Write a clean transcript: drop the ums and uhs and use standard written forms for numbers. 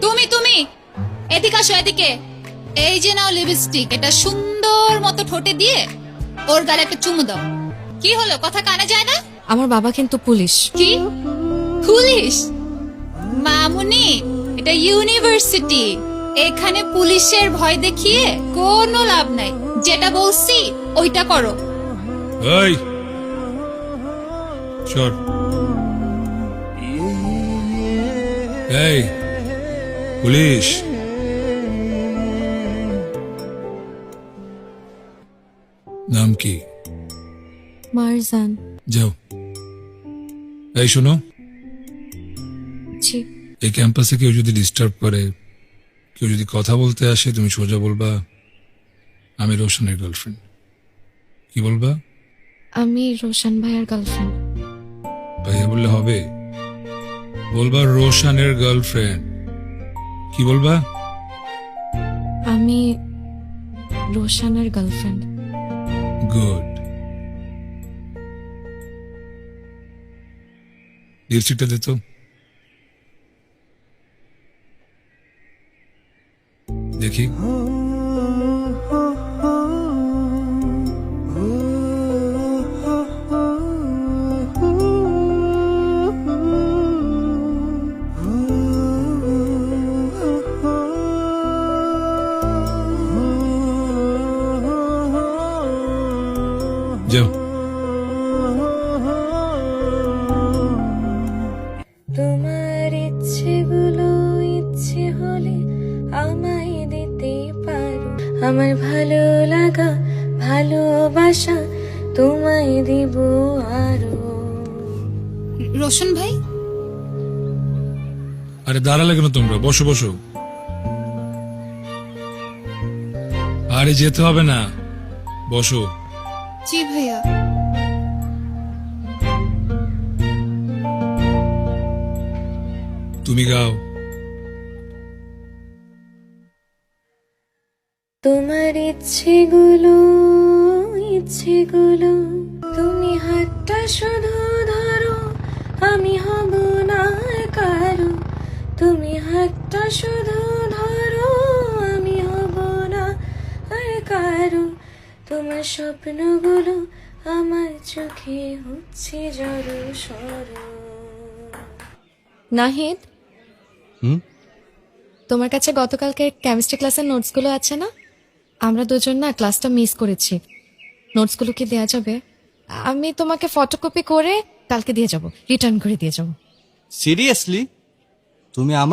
তুমি তুমি এদিকে আসো, এদিকে। এই যে নাও লিপস্টিক, এটা সুন্দর মতো ঠোঁটে দিয়ে ওর গালে একটা চুমু দাও। কি হলো, কথা কানে যায় না? আমার বাবা কিন্তু পুলিশ। কি পুলিশ? মামুনি, এটা ইউনিভার্সিটি, এখানে পুলিশের ভয় দেখিয়ে কোনো লাভ নাই। যেটা বলছি ওইটা করো। এই সর। এই পুলিশ, নাম কি? মারজান। যাও। এই শোনো, জি। এই ক্যাম্পাসে কেউ যদি ডিস্টার্ব করে, কেউ যদি কথা বলতে আসে, তুমি সোজা বলবা আমি রোশনের গার্লফ্রেন্ড। কি বলবা? আমি রোশন ভাইয়ার গার্লফ্রেন্ড। ভাইয়া বললে হবে? বলবা রোশনের গার্লফ্রেন্ড। কি বলবা? আমি রোশনের গার্লফ্রেন্ড। গুড। লিপস্টিকটা দে তো। দেখি। যাও। তোমার ইচ্ছেগুলো ইচ্ছে হলে আমায় দিতে পারো, আমার ভালো লাগা ভালোবাসা তোমায় দিব আরো। রোশন ভাই, আরে দাঁড়ালে কেন তোমরা? বসো বসো। আরে যেতে হবে না, বসো। জি ভাইয়া। তুমি গাও। তোমার ইচ্ছেগুলো ইচ্ছেগুলো, তুমি হাতটা শুধু ধরো, আমি হব না কারো। তুমি হাতটা শুধু ধরো, আমি হব না আর কারো। তোমার স্বপ্নগুলো আমার চোখে হচ্ছে জড় সর। নাহিদ, তোমার কাছে গতকালকে কেমিস্ট্রি ক্লাসের নোটসগুলো আছে না? আমরা দুজন না ক্লাসটা মিস করেছি। নোটসগুলো কি দেয়া যাবে? আমি তোমাকে ফটোকপি করে কালকে দিয়ে যাব, রিটার্ন করে দিয়ে যাব। সিরিয়াসলি? তুমি আমার